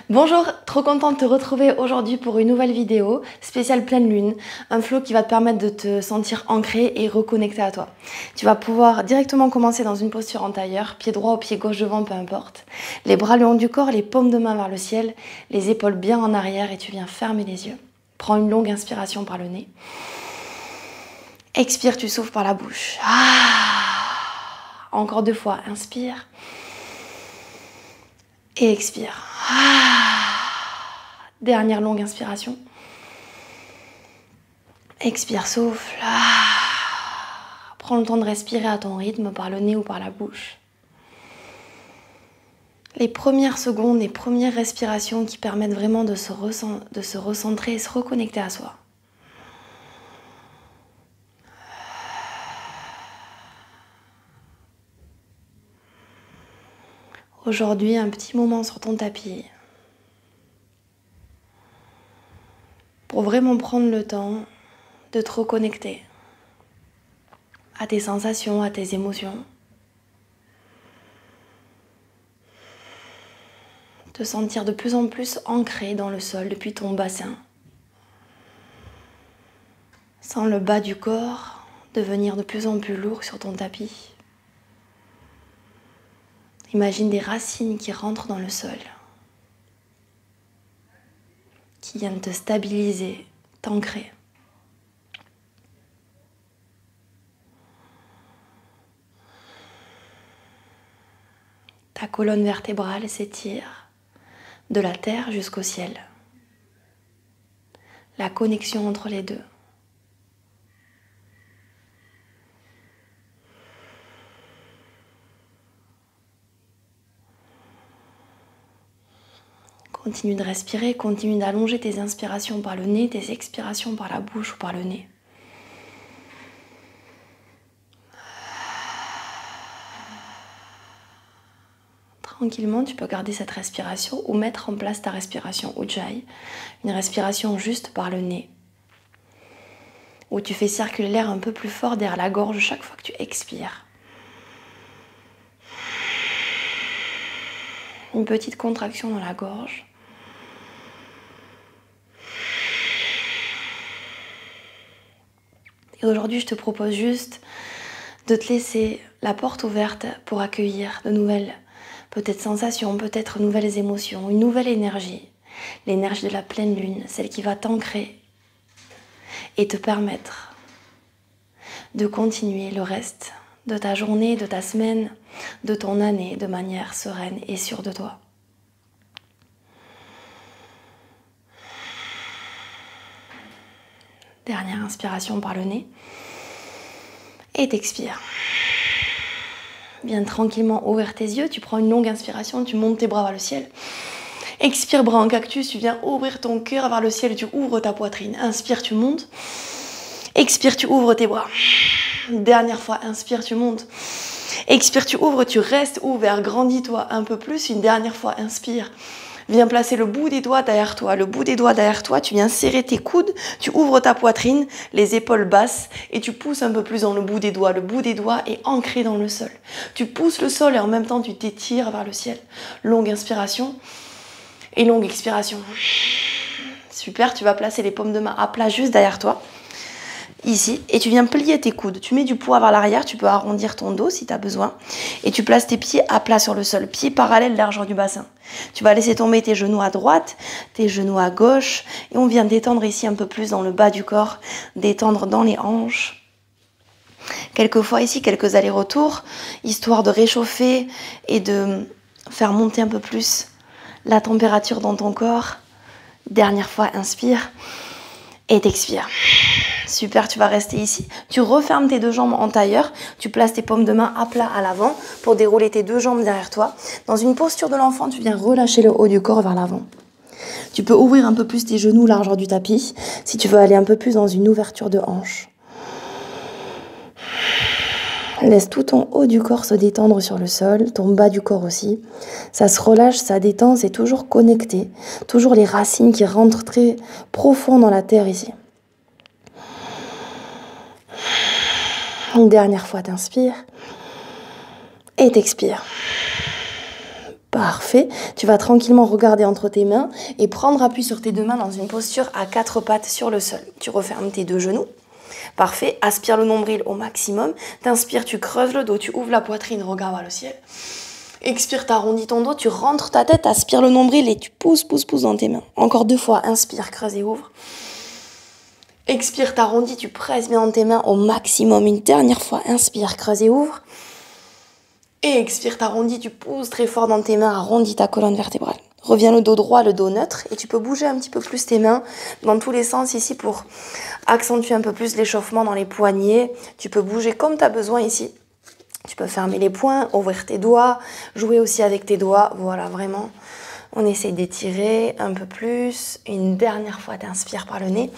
Bonjour, trop contente de te retrouver aujourd'hui pour une nouvelle vidéo spéciale pleine lune, un flow qui va te permettre de te sentir ancré et reconnecté à toi. Tu vas pouvoir directement commencer dans une posture en tailleur, pied droit ou pied gauche devant, peu importe. Les bras le long du corps, les paumes de main vers le ciel, les épaules bien en arrière et tu viens fermer les yeux. Prends une longue inspiration par le nez. Expire, tu souffles par la bouche. Encore 2 fois, inspire. Et expire. Dernière longue inspiration. Expire, souffle. Prends le temps de respirer à ton rythme par le nez ou par la bouche. Les premières secondes, les premières respirations qui permettent vraiment de se recentrer et se reconnecter à soi. Aujourd'hui, un petit moment sur ton tapis pour vraiment prendre le temps de te reconnecter à tes sensations, à tes émotions. Te sentir de plus en plus ancré dans le sol depuis ton bassin. Sans le bas du corps devenir de plus en plus lourd sur ton tapis. Imagine des racines qui rentrent dans le sol, qui viennent te stabiliser, t'ancrer. Ta colonne vertébrale s'étire de la terre jusqu'au ciel. La connexion entre les deux. Continue de respirer, continue d'allonger tes inspirations par le nez, tes expirations par la bouche ou par le nez. Tranquillement, tu peux garder cette respiration ou mettre en place ta respiration Ujjayi, une respiration juste par le nez, où tu fais circuler l'air un peu plus fort derrière la gorge chaque fois que tu expires. Une petite contraction dans la gorge. Et aujourd'hui, je te propose juste de te laisser la porte ouverte pour accueillir de nouvelles peut-être sensations, peut-être nouvelles émotions, une nouvelle énergie. L'énergie de la pleine lune, celle qui va t'ancrer et te permettre de continuer le reste de ta journée, de ta semaine, de ton année de manière sereine et sûre de toi. Dernière inspiration par le nez. Et t'expires. Viens tranquillement ouvrir tes yeux. Tu prends une longue inspiration, tu montes tes bras vers le ciel. Expire, bras en cactus. Tu viens ouvrir ton cœur vers le ciel et tu ouvres ta poitrine. Inspire, tu montes. Expire, tu ouvres tes bras. Dernière fois, inspire, tu montes. Expire, tu ouvres, tu restes ouvert. Grandis-toi un peu plus. Une dernière fois, inspire. Viens placer le bout des doigts derrière toi. Le bout des doigts derrière toi, tu viens serrer tes coudes, tu ouvres ta poitrine, les épaules basses et tu pousses un peu plus dans le bout des doigts. Le bout des doigts est ancré dans le sol. Tu pousses le sol et en même temps tu t'étires vers le ciel. Longue inspiration et longue expiration. Super, tu vas placer les paumes de main à plat juste derrière toi. Ici, et tu viens plier tes coudes. Tu mets du poids vers l'arrière, tu peux arrondir ton dos si tu as besoin. Et tu places tes pieds à plat sur le sol, pieds parallèles largeur du bassin. Tu vas laisser tomber tes genoux à droite, tes genoux à gauche. Et on vient détendre ici un peu plus dans le bas du corps, détendre dans les hanches. Quelquefois ici, quelques allers-retours, histoire de réchauffer et de faire monter un peu plus la température dans ton corps. Dernière fois, inspire et t'expire. Super, tu vas rester ici. Tu refermes tes deux jambes en tailleur. Tu places tes paumes de main à plat à l'avant pour dérouler tes deux jambes derrière toi. Dans une posture de l'enfant, tu viens relâcher le haut du corps vers l'avant. Tu peux ouvrir un peu plus tes genoux largeur du tapis si tu veux aller un peu plus dans une ouverture de hanche. Laisse tout ton haut du corps se détendre sur le sol, ton bas du corps aussi. Ça se relâche, ça détend, c'est toujours connecté. Toujours les racines qui rentrent très profond dans la terre ici. Une dernière fois, t'inspires et t'expires. Parfait. Tu vas tranquillement regarder entre tes mains et prendre appui sur tes deux mains dans une posture à 4 pattes sur le sol. Tu refermes tes deux genoux. Parfait. Aspire le nombril au maximum. T'inspires, tu creuses le dos, tu ouvres la poitrine, regarde vers le ciel. Expire, t'arrondis ton dos, tu rentres ta tête, aspire le nombril et tu pousses dans tes mains. Encore 2 fois. Inspire, creuse et ouvre. Expire, t'arrondis, tu presses bien dans tes mains au maximum. Une dernière fois. Inspire, creuse et ouvre. Et expire, t'arrondis, tu pousses très fort dans tes mains, arrondis ta colonne vertébrale. Reviens le dos droit, le dos neutre, et tu peux bouger un petit peu plus tes mains dans tous les sens ici pour accentuer un peu plus l'échauffement dans les poignets. Tu peux bouger comme tu as besoin ici. Tu peux fermer les poings, ouvrir tes doigts, jouer aussi avec tes doigts. Voilà, vraiment, on essaye d'étirer un peu plus. Une dernière fois, t'inspires par le nez.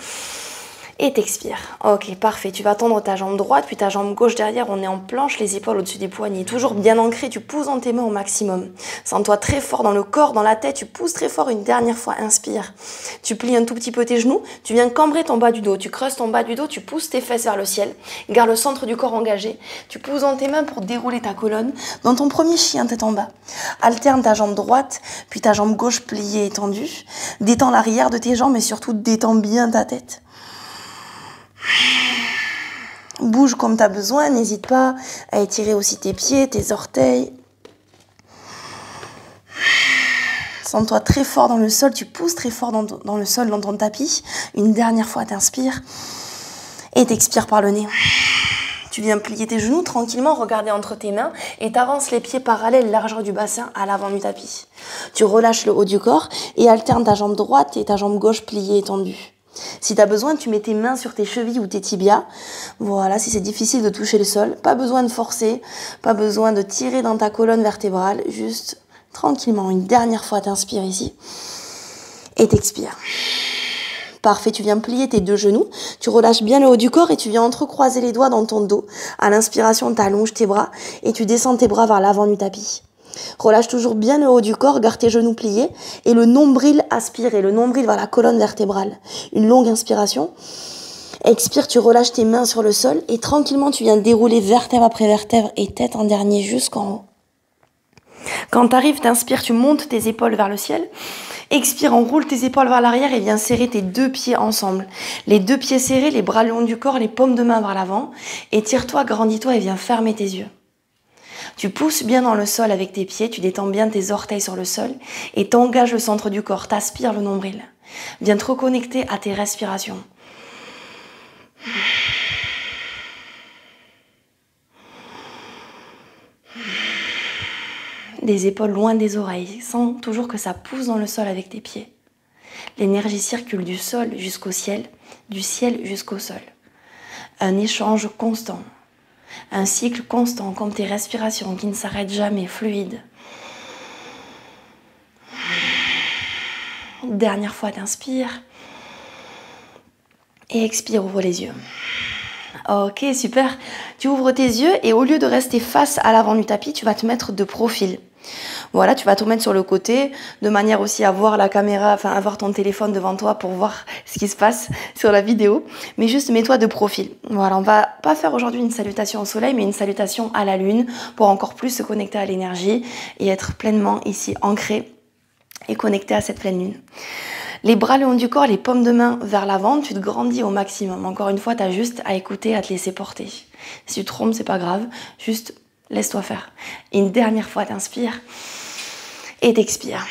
Et t'expires. Ok, parfait. Tu vas tendre ta jambe droite, puis ta jambe gauche derrière. On est en planche, les épaules au-dessus des poignets. Toujours bien ancré, tu pousses dans tes mains au maximum. Sens-toi très fort dans le corps, dans la tête. Tu pousses très fort une dernière fois. Inspire. Tu plies un tout petit peu tes genoux. Tu viens cambrer ton bas du dos. Tu creuses ton bas du dos. Tu pousses tes fesses vers le ciel. Garde le centre du corps engagé. Tu pousses dans tes mains pour dérouler ta colonne. Dans ton premier chien, tête en bas. Alterne ta jambe droite, puis ta jambe gauche pliée et tendue. Détends l'arrière de tes jambes et surtout détends bien ta tête. Bouge comme tu as besoin, n'hésite pas à étirer aussi tes pieds, tes orteils. Sens-toi très fort dans le sol, tu pousses très fort dans le sol, dans ton tapis. Une dernière fois, t'inspires et t'expires par le nez. Tu viens plier tes genoux tranquillement, regarder entre tes mains et t'avances les pieds parallèles, largeur du bassin à l'avant du tapis. Tu relâches le haut du corps et alternes ta jambe droite et ta jambe gauche pliée et tendue. Si tu as besoin, tu mets tes mains sur tes chevilles ou tes tibias. Voilà, si c'est difficile de toucher le sol, pas besoin de forcer, pas besoin de tirer dans ta colonne vertébrale, juste tranquillement. Une dernière fois, t'inspires ici et t'expires. Parfait, tu viens plier tes deux genoux, tu relâches bien le haut du corps et tu viens entrecroiser les doigts dans ton dos. À l'inspiration, tu allonges tes bras et tu descends tes bras vers l'avant du tapis. Relâche toujours bien le haut du corps, garde tes genoux pliés et le nombril aspiré, le nombril vers la colonne vertébrale. Une longue inspiration. Expire, tu relâches tes mains sur le sol et tranquillement tu viens dérouler vertèbre après vertèbre et tête en dernier jusqu'en haut. Quand tu arrives, t'inspires, tu montes tes épaules vers le ciel. Expire, enroule tes épaules vers l'arrière et viens serrer tes deux pieds ensemble. Les deux pieds serrés, les bras le long du corps, les paumes de main vers l'avant. Étire-toi, grandis-toi et viens fermer tes yeux. Tu pousses bien dans le sol avec tes pieds, tu détends bien tes orteils sur le sol et t'engages le centre du corps, t'aspires le nombril. Viens te reconnecter à tes respirations. Les épaules loin des oreilles, sens toujours que ça pousse dans le sol avec tes pieds. L'énergie circule du sol jusqu'au ciel, du ciel jusqu'au sol. Un échange constant. Un cycle constant, comme tes respirations qui ne s'arrêtent jamais, fluides. Dernière fois, t'inspires. Et expire, ouvre les yeux. Ok, super. Tu ouvres tes yeux et au lieu de rester face à l'avant du tapis, tu vas te mettre de profil. Voilà, tu vas te mettre sur le côté, de manière aussi à voir la caméra, enfin à voir ton téléphone devant toi pour voir ce qui se passe sur la vidéo. Mais juste mets-toi de profil. Voilà, on va pas faire aujourd'hui une salutation au soleil, mais une salutation à la lune pour encore plus se connecter à l'énergie et être pleinement ici ancré et connecté à cette pleine lune. Les bras le long du corps, les paumes de main vers l'avant, tu te grandis au maximum. Encore une fois, tu as juste à écouter, à te laisser porter. Si tu te trompes, c'est pas grave, juste laisse-toi faire. Et une dernière fois, t'inspires et t'expires.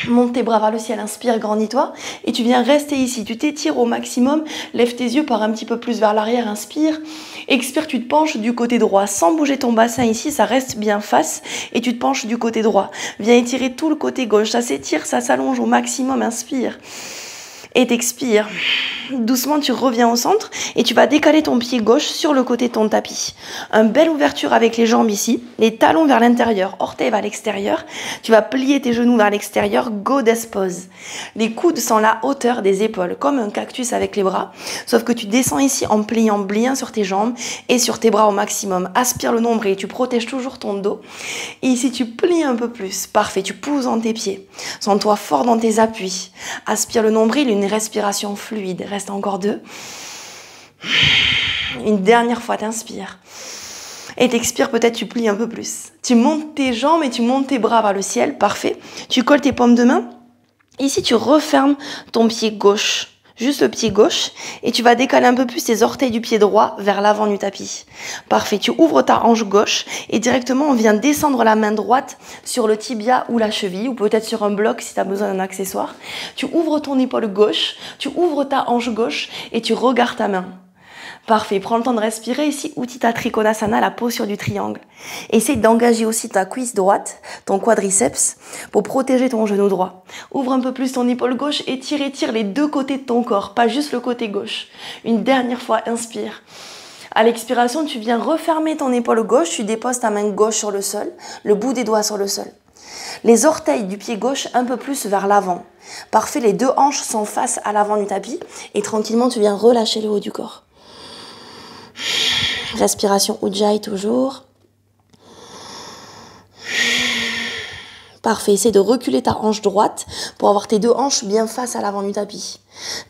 Monte tes bras vers le ciel, inspire, grandis-toi et tu viens rester ici. Tu t'étires au maximum, lève tes yeux, pars un petit peu plus vers l'arrière, inspire. Expire, tu te penches du côté droit sans bouger ton bassin ici, ça reste bien face et tu te penches du côté droit. Viens étirer tout le côté gauche, ça s'étire, ça s'allonge au maximum, inspire. Et t'expires. Doucement, tu reviens au centre et tu vas décaler ton pied gauche sur le côté de ton tapis. Une belle ouverture avec les jambes ici, les talons vers l'intérieur, orteils vers l'extérieur. Tu vas plier tes genoux vers l'extérieur, goddess pose. Les coudes sont la hauteur des épaules, comme un cactus avec les bras. Sauf que tu descends ici en pliant bien sur tes jambes et sur tes bras au maximum. Aspire le nombril, tu protèges toujours ton dos. Et ici, tu plies un peu plus. Parfait, tu pousses dans tes pieds. Sens-toi fort dans tes appuis. Aspire le nombril, une respiration fluide. Reste encore 2. Une dernière fois, t'inspires. Et t'expires, peut-être tu plies un peu plus. Tu montes tes jambes et tu montes tes bras vers le ciel, parfait. Tu colles tes paumes de main. Ici, tu refermes ton pied gauche, juste le pied gauche, et tu vas décaler un peu plus tes orteils du pied droit vers l'avant du tapis. Parfait, tu ouvres ta hanche gauche et directement on vient descendre la main droite sur le tibia ou la cheville, ou peut-être sur un bloc si tu as besoin d'un accessoire. Tu ouvres ton épaule gauche, tu ouvres ta hanche gauche et tu regardes ta main. Parfait, prends le temps de respirer ici, Utthita Trikonasana, la posture du triangle. Essaye d'engager aussi ta cuisse droite, ton quadriceps, pour protéger ton genou droit. Ouvre un peu plus ton épaule gauche et étire les deux côtés de ton corps, pas juste le côté gauche. Une dernière fois, inspire. À l'expiration, tu viens refermer ton épaule gauche, tu déposes ta main gauche sur le sol, le bout des doigts sur le sol. Les orteils du pied gauche un peu plus vers l'avant. Parfait, les deux hanches sont face à l'avant du tapis et tranquillement, tu viens relâcher le haut du corps. Respiration Ujjayi toujours. Parfait, essaie de reculer ta hanche droite pour avoir tes deux hanches bien face à l'avant du tapis.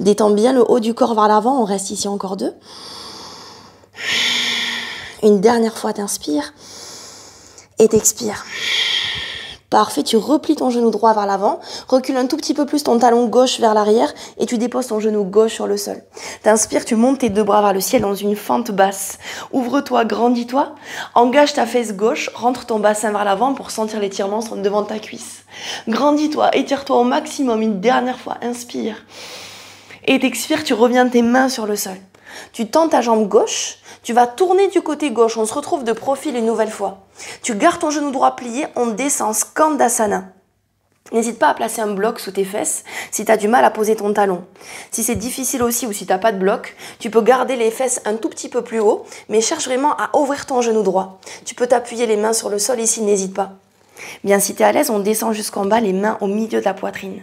Détends bien le haut du corps vers l'avant, on reste ici encore 2. Une dernière fois, t'inspires et t'expires. Parfait, tu replies ton genou droit vers l'avant, recule un tout petit peu plus ton talon gauche vers l'arrière et tu déposes ton genou gauche sur le sol. T'inspires, tu montes tes deux bras vers le ciel dans une fente basse. Ouvre-toi, grandis-toi, engage ta fesse gauche, rentre ton bassin vers l'avant pour sentir l'étirement devant ta cuisse. Grandis-toi, étire-toi au maximum, une dernière fois, inspire. Et t'expires, tu reviens tes mains sur le sol. Tu tends ta jambe gauche, tu vas tourner du côté gauche, on se retrouve de profil une nouvelle fois. Tu gardes ton genou droit plié, on descend, Skandasana. N'hésite pas à placer un bloc sous tes fesses si tu as du mal à poser ton talon. Si c'est difficile aussi ou si tu n'as pas de bloc, tu peux garder les fesses un tout petit peu plus haut, mais cherche vraiment à ouvrir ton genou droit. Tu peux t'appuyer les mains sur le sol ici, n'hésite pas. Bien, si tu es à l'aise, on descend jusqu'en bas, les mains au milieu de la poitrine.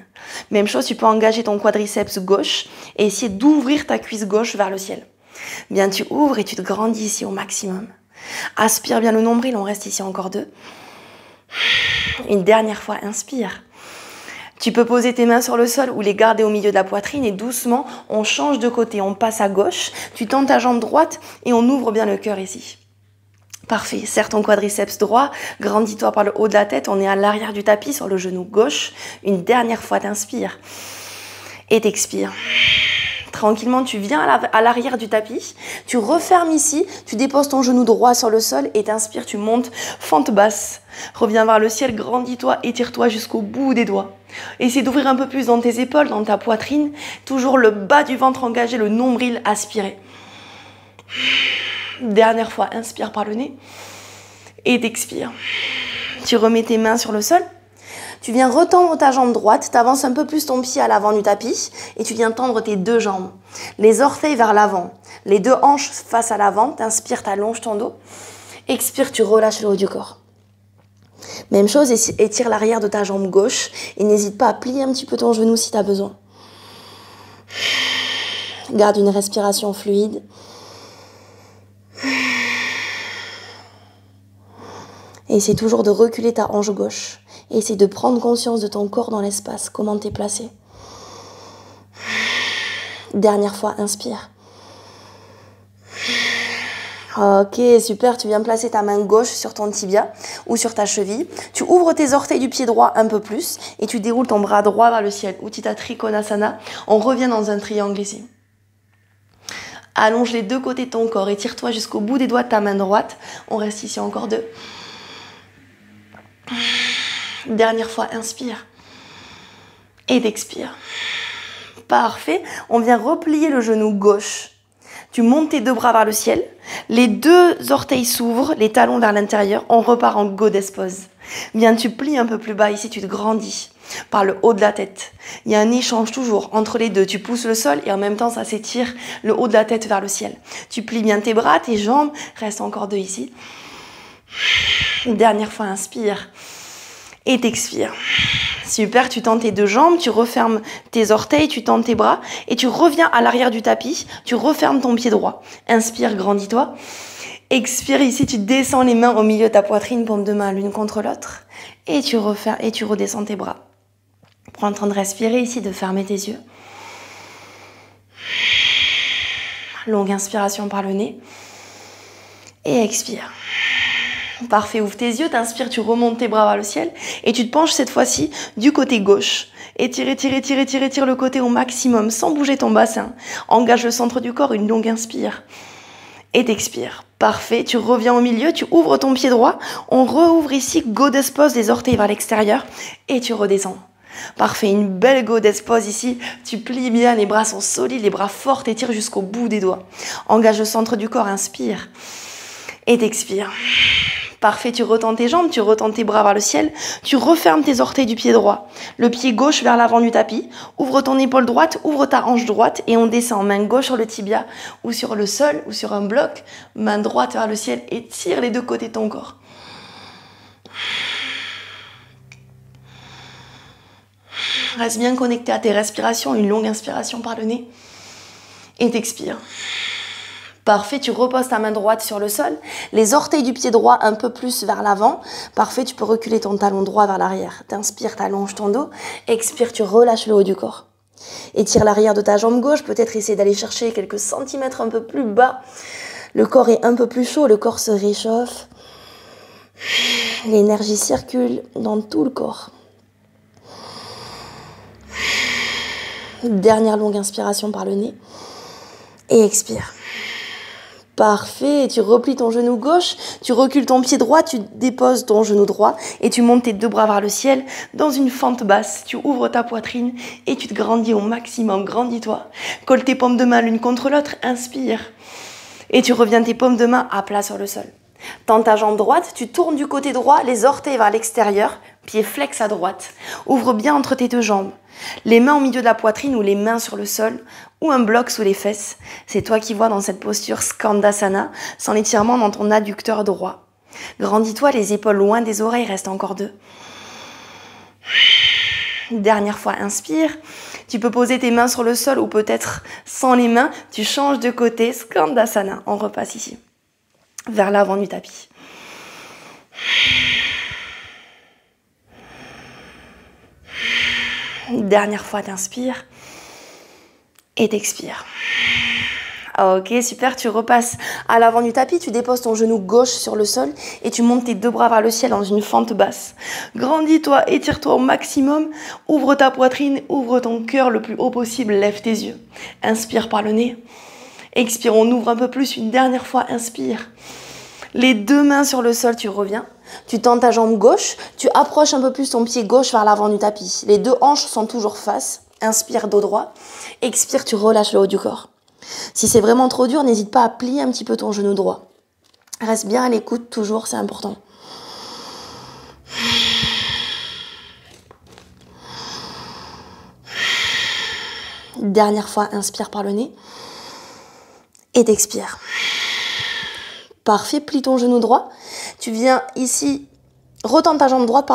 Même chose, tu peux engager ton quadriceps gauche et essayer d'ouvrir ta cuisse gauche vers le ciel. Bien, tu ouvres et tu te grandis ici au maximum. Aspire bien le nombril, on reste ici encore 2. Une dernière fois, inspire. Tu peux poser tes mains sur le sol ou les garder au milieu de la poitrine et doucement, on change de côté, on passe à gauche. Tu tends ta jambe droite et on ouvre bien le cœur ici. Parfait, serre ton quadriceps droit, grandis-toi par le haut de la tête, on est à l'arrière du tapis sur le genou gauche. Une dernière fois, t'inspires et t'expires. Tranquillement, tu viens à l'arrière du tapis, tu refermes ici, tu déposes ton genou droit sur le sol et t'inspires, tu montes, fente basse. Reviens vers le ciel, grandis-toi, étire-toi jusqu'au bout des doigts. Essaie d'ouvrir un peu plus dans tes épaules, dans ta poitrine, toujours le bas du ventre engagé, le nombril aspiré. Dernière fois, inspire par le nez et t'expires. Tu remets tes mains sur le sol. Tu viens retendre ta jambe droite, tu avances un peu plus ton pied à l'avant du tapis et tu viens tendre tes deux jambes. Les orteils vers l'avant, les deux hanches face à l'avant, t'inspires, t'allonges ton dos. Expire, tu relâches le haut du corps. Même chose, étire l'arrière de ta jambe gauche et n'hésite pas à plier un petit peu ton genou si tu as besoin. Garde une respiration fluide. Et essaie toujours de reculer ta hanche gauche. Et essaie de prendre conscience de ton corps dans l'espace, comment t'es placé. Dernière fois, inspire. Ok, super, tu viens placer ta main gauche sur ton tibia ou sur ta cheville. Tu ouvres tes orteils du pied droit un peu plus et tu déroules ton bras droit vers le ciel. Utthita Trikonasana, on revient dans un triangle ici. Allonge les deux côtés de ton corps, étire-toi jusqu'au bout des doigts de ta main droite. On reste ici encore 2. Dernière fois, inspire et t'expire. Parfait. On vient replier le genou gauche. Tu montes tes deux bras vers le ciel. Les deux orteils s'ouvrent, les talons vers l'intérieur. On repart en goddess pose. Bien, tu plies un peu plus bas ici, tu te grandis par le haut de la tête. Il y a un échange toujours entre les deux. Tu pousses le sol et en même temps, ça s'étire le haut de la tête vers le ciel. Tu plies bien tes bras, tes jambes. Reste encore 2 ici. Une dernière fois, inspire et t'expires. Super, tu tends tes deux jambes, tu refermes tes orteils, tu tends tes bras et tu reviens à l'arrière du tapis, tu refermes ton pied droit. Inspire, grandis-toi. Expire ici, tu descends les mains au milieu de ta poitrine, paume de main l'une contre l'autre. Et tu redescends tes bras. Prends le temps de respirer ici, de fermer tes yeux. Longue inspiration par le nez. Et expire. Parfait, ouvre tes yeux, t'inspires, tu remontes tes bras vers le ciel et tu te penches cette fois-ci du côté gauche. Étire, étire, étire, étire, étire le côté au maximum sans bouger ton bassin. Engage le centre du corps, une longue inspire. Et t'expires. Parfait, tu reviens au milieu, tu ouvres ton pied droit. On rouvre ici, goddess pose, les orteils vers l'extérieur et tu redescends. Parfait, une belle goddess pose ici. Tu plies bien, les bras sont solides, les bras forts, t'étires jusqu'au bout des doigts. Engage le centre du corps, inspire. Et t'expires. Parfait, tu retends tes jambes, tu retends tes bras vers le ciel, tu refermes tes orteils du pied droit, le pied gauche vers l'avant du tapis, ouvre ton épaule droite, ouvre ta hanche droite et on descend, main gauche sur le tibia ou sur le sol ou sur un bloc, main droite vers le ciel et tire les deux côtés de ton corps. Reste bien connecté à tes respirations, une longue inspiration par le nez et t'expires. Parfait, tu reposes ta main droite sur le sol, les orteils du pied droit un peu plus vers l'avant. Parfait, tu peux reculer ton talon droit vers l'arrière. T'inspires, t'allonges ton dos. Expire, tu relâches le haut du corps. Étire l'arrière de ta jambe gauche, peut-être essayer d'aller chercher quelques centimètres un peu plus bas. Le corps est un peu plus chaud, le corps se réchauffe. L'énergie circule dans tout le corps. Dernière longue inspiration par le nez. Et expire. Parfait, tu replies ton genou gauche, tu recules ton pied droit, tu déposes ton genou droit et tu montes tes deux bras vers le ciel dans une fente basse. Tu ouvres ta poitrine et tu te grandis au maximum, grandis-toi. Colle tes paumes de main l'une contre l'autre, inspire. Et tu reviens tes paumes de main à plat sur le sol. Tends ta jambe droite, tu tournes du côté droit, les orteils vers l'extérieur, pied flex à droite. Ouvre bien entre tes deux jambes. Les mains au milieu de la poitrine ou les mains sur le sol ou un bloc sous les fesses. C'est toi qui vois dans cette posture Skandasana, sans l'étirement dans ton adducteur droit. Grandis-toi, les épaules loin des oreilles, reste encore 2. Dernière fois, inspire. Tu peux poser tes mains sur le sol ou peut-être sans les mains, tu changes de côté, Skandasana. On repasse ici, vers l'avant du tapis. Dernière fois, t'inspires et t'expires. Ok, super, tu repasses à l'avant du tapis, tu déposes ton genou gauche sur le sol et tu montes tes deux bras vers le ciel dans une fente basse. Grandis-toi, étire-toi au maximum, ouvre ta poitrine, ouvre ton cœur le plus haut possible, lève tes yeux. Inspire par le nez, expire, on ouvre un peu plus, une dernière fois, inspire. Les deux mains sur le sol, tu reviens. Tu tends ta jambe gauche, tu approches un peu plus ton pied gauche vers l'avant du tapis. Les deux hanches sont toujours face. Inspire, dos droit. Expire, tu relâches le haut du corps. Si c'est vraiment trop dur, n'hésite pas à plier un petit peu ton genou droit. Reste bien à l'écoute, toujours, c'est important. Dernière fois, inspire par le nez. Et t'expires. Parfait, plie ton genou droit. Tu viens ici, retends ta jambe droite,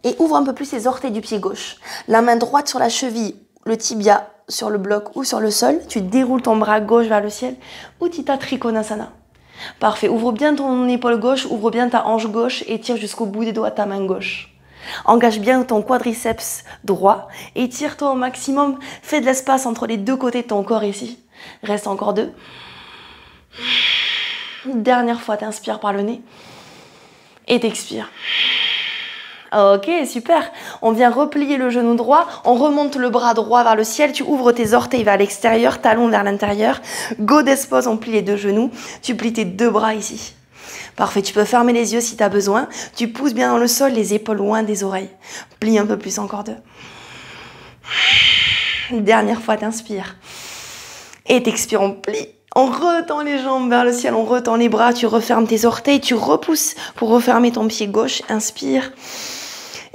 et ouvre un peu plus les orteils du pied gauche. La main droite sur la cheville, le tibia sur le bloc ou sur le sol. Tu déroules ton bras gauche vers le ciel. Utthita Trikonasana. Parfait, ouvre bien ton épaule gauche, ouvre bien ta hanche gauche et tire jusqu'au bout des doigts ta main gauche. Engage bien ton quadriceps droit et tire-toi au maximum. Fais de l'espace entre les deux côtés de ton corps ici. Reste encore 2. Dernière fois, t'inspires par le nez et t'expires. Ok, super. On vient replier le genou droit, on remonte le bras droit vers le ciel, tu ouvres tes orteils vers l'extérieur, talons vers l'intérieur. Goddess pose, on plie les deux genoux, tu plies tes deux bras ici. Parfait, tu peux fermer les yeux si tu as besoin. Tu pousses bien dans le sol, les épaules loin des oreilles. Plie un peu plus, encore 2. Dernière fois, t'inspires. Et t'expires, on plie. On retend les jambes vers le ciel, on retend les bras, tu refermes tes orteils, tu repousses pour refermer ton pied gauche. Inspire.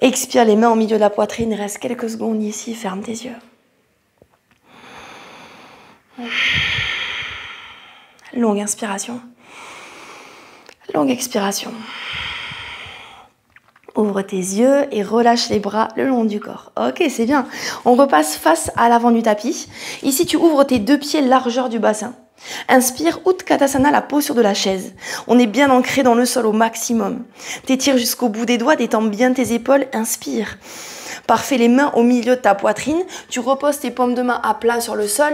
Expire, les mains au milieu de la poitrine. Reste quelques secondes ici, ferme tes yeux. Longue inspiration. Longue expiration. Ouvre tes yeux et relâche les bras le long du corps. Ok, c'est bien. On repasse face à l'avant du tapis. Ici, tu ouvres tes deux pieds largeur du bassin. Inspire, Utkatasana, la posture de la chaise. On est bien ancré dans le sol au maximum. T'étires jusqu'au bout des doigts, détends bien tes épaules. Inspire. Parfait, les mains au milieu de ta poitrine. Tu reposes tes paumes de main à plat sur le sol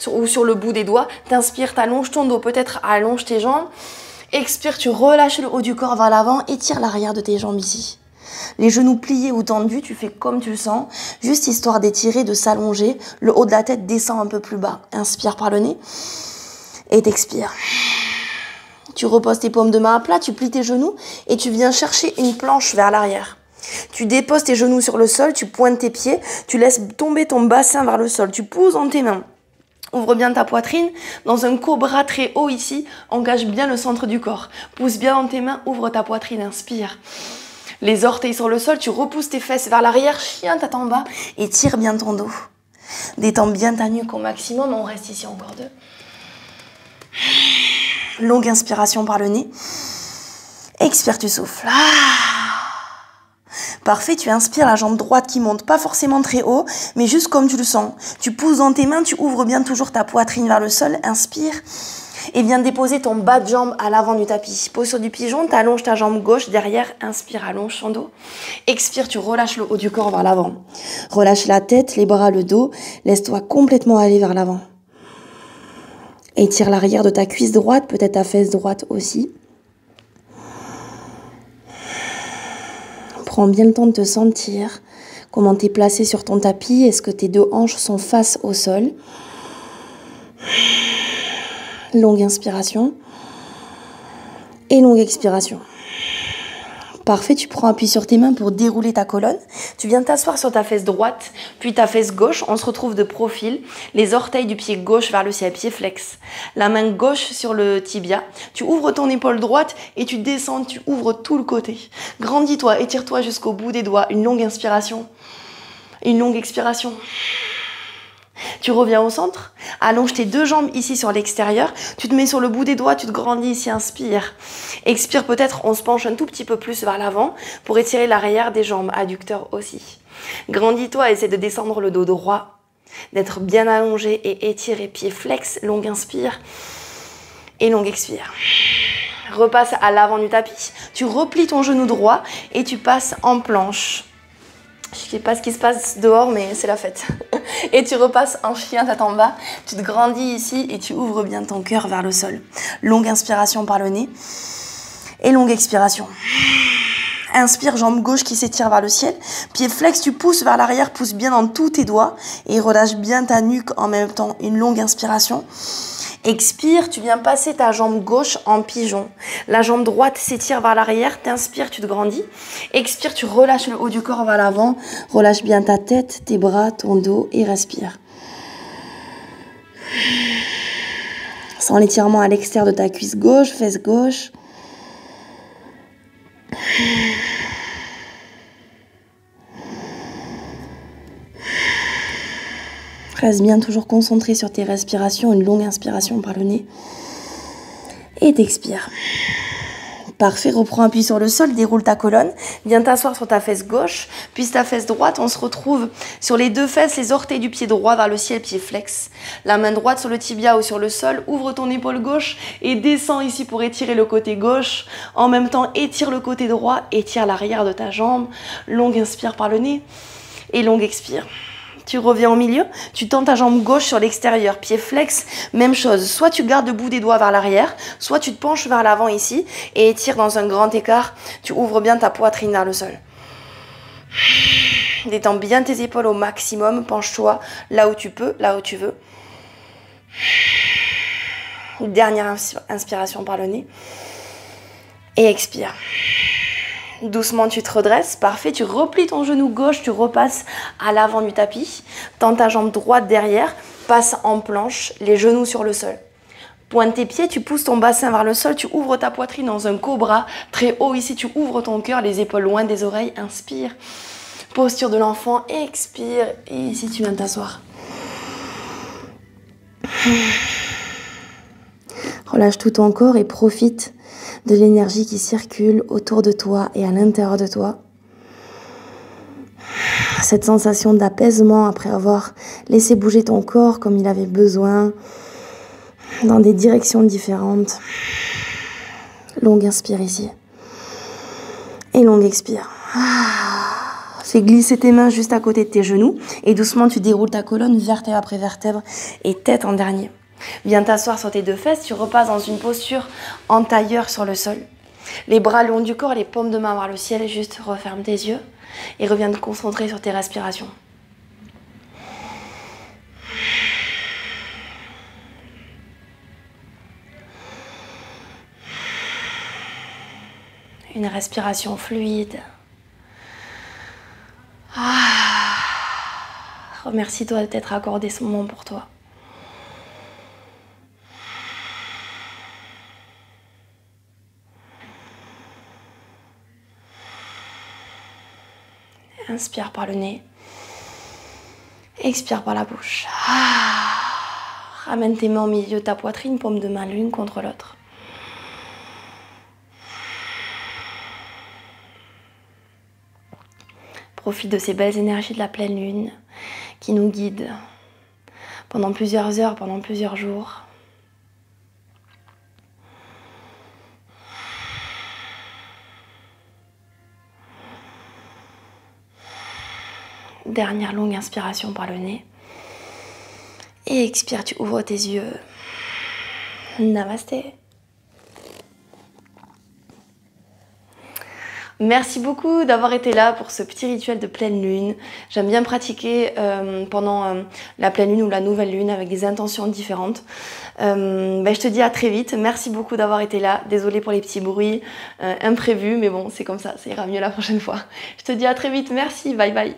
ou sur le bout des doigts. T'inspires, t'allonges ton dos, peut-être allonge tes jambes. Expire, tu relâches le haut du corps vers l'avant, étire l'arrière de tes jambes ici. Les genoux pliés ou tendus, tu fais comme tu le sens, juste histoire d'étirer, de s'allonger. Le haut de la tête descend un peu plus bas. Inspire par le nez et t'expires. Tu reposes tes paumes de main à plat, tu plies tes genoux et tu viens chercher une planche vers l'arrière. Tu déposes tes genoux sur le sol, tu pointes tes pieds, tu laisses tomber ton bassin vers le sol, tu pousses dans tes mains. Ouvre bien ta poitrine, dans un cobra très haut ici, engage bien le centre du corps. Pousse bien dans tes mains, ouvre ta poitrine, inspire. Les orteils sur le sol, tu repousses tes fesses vers l'arrière, chien tête en bas et tire bien ton dos. Détends bien ta nuque au maximum, on reste ici encore 2. Longue inspiration par le nez. Expire, tu souffles. Parfait, tu inspires la jambe droite qui monte pas forcément très haut, mais juste comme tu le sens. Tu pousses dans tes mains, tu ouvres bien toujours ta poitrine vers le sol, inspire. Et viens déposer ton bas de jambe à l'avant du tapis. Posture du pigeon, tu allonges ta jambe gauche derrière, inspire, allonge ton dos. Expire, tu relâches le haut du corps vers l'avant. Relâche la tête, les bras, le dos, laisse-toi complètement aller vers l'avant. Étire l'arrière de ta cuisse droite, peut-être ta fesse droite aussi. Prends bien le temps de te sentir, comment tu es placé sur ton tapis, est-ce que tes 2 hanches sont face au sol. Longue inspiration et longue expiration. Parfait, tu prends appui sur tes mains pour dérouler ta colonne. Tu viens t'asseoir sur ta fesse droite, puis ta fesse gauche. On se retrouve de profil, les orteils du pied gauche vers le ciel, pied flex. La main gauche sur le tibia. Tu ouvres ton épaule droite et tu descends, tu ouvres tout le côté. Grandis-toi, étire-toi jusqu'au bout des doigts. Une longue inspiration, une longue expiration. Tu reviens au centre, allonge tes 2 jambes ici sur l'extérieur, tu te mets sur le bout des doigts, tu te grandis ici, inspire. Expire peut-être, on se penche un tout petit peu plus vers l'avant pour étirer l'arrière des jambes, adducteurs aussi. Grandis-toi, essaie de descendre le dos droit, d'être bien allongé et étiré, pied flex, longue inspire et longue expire. Repasse à l'avant du tapis, tu replies ton genou droit et tu passes en planche. Je ne sais pas ce qui se passe dehors, mais c'est la fête. Et tu repasses en chien tête en bas. Tu te grandis ici et tu ouvres bien ton cœur vers le sol. Longue inspiration par le nez et longue expiration. Inspire, jambe gauche qui s'étire vers le ciel. Pied flex, tu pousses vers l'arrière, pousse bien dans tous tes doigts et relâche bien ta nuque en même temps. Une longue inspiration. Expire, tu viens passer ta jambe gauche en pigeon. La jambe droite s'étire vers l'arrière, t'inspires, tu te grandis. Expire, tu relâches le haut du corps vers l'avant. Relâche bien ta tête, tes bras, ton dos et respire. Sens l'étirement à l'extérieur de ta cuisse gauche, fesse gauche. Reste bien toujours concentré sur tes respirations, une longue inspiration par le nez. Et t'expires. Parfait, reprends appui sur le sol, déroule ta colonne. Viens t'asseoir sur ta fesse gauche, puis ta fesse droite. On se retrouve sur les 2 fesses, les orteils du pied droit vers le ciel, pied flex. La main droite sur le tibia ou sur le sol. Ouvre ton épaule gauche et descends ici pour étirer le côté gauche. En même temps, étire le côté droit, étire l'arrière de ta jambe. Longue inspire par le nez et longue expire. Tu reviens au milieu, tu tends ta jambe gauche sur l'extérieur, pied flex, même chose. Soit tu gardes le bout des doigts vers l'arrière, soit tu te penches vers l'avant ici et étires dans un grand écart. Tu ouvres bien ta poitrine vers le sol. Détends bien tes épaules au maximum, penche-toi là où tu peux, là où tu veux. Dernière inspiration par le nez et expire. Doucement, tu te redresses. Parfait, tu replies ton genou gauche, tu repasses à l'avant du tapis. Tends ta jambe droite derrière, passe en planche, les genoux sur le sol. Pointe tes pieds, tu pousses ton bassin vers le sol, tu ouvres ta poitrine dans un cobra. Très haut ici, tu ouvres ton cœur, les épaules loin des oreilles. Inspire. Posture de l'enfant, expire. Et ici, tu viens t'asseoir. Relâche tout ton corps et profite de l'énergie qui circule autour de toi et à l'intérieur de toi. Cette sensation d'apaisement après avoir laissé bouger ton corps comme il avait besoin, dans des directions différentes. Longue inspire ici. Et longue expire. Fais glisser tes mains juste à côté de tes genoux et doucement tu déroules ta colonne vertèbre après vertèbre et tête en dernier. Viens t'asseoir sur tes deux fesses, tu repasses dans une posture en tailleur sur le sol. Les bras le long du corps, les paumes de main vers le ciel, juste referme tes yeux et reviens te concentrer sur tes respirations. Une respiration fluide. Remercie-toi de t'être accordé ce moment pour toi. Inspire par le nez. Expire par la bouche. Ramène tes mains au milieu de ta poitrine, paume de main l'une contre l'autre. Profite de ces belles énergies de la pleine lune qui nous guident pendant plusieurs heures, pendant plusieurs jours. Dernière longue inspiration par le nez. Et expire, tu ouvres tes yeux. Namasté. Merci beaucoup d'avoir été là pour ce petit rituel de pleine lune. J'aime bien pratiquer pendant la pleine lune ou la nouvelle lune avec des intentions différentes. Je te dis à très vite. Merci beaucoup d'avoir été là. Désolée pour les petits bruits imprévus, mais bon, c'est comme ça. Ça ira mieux la prochaine fois. Je te dis à très vite. Merci. Bye bye.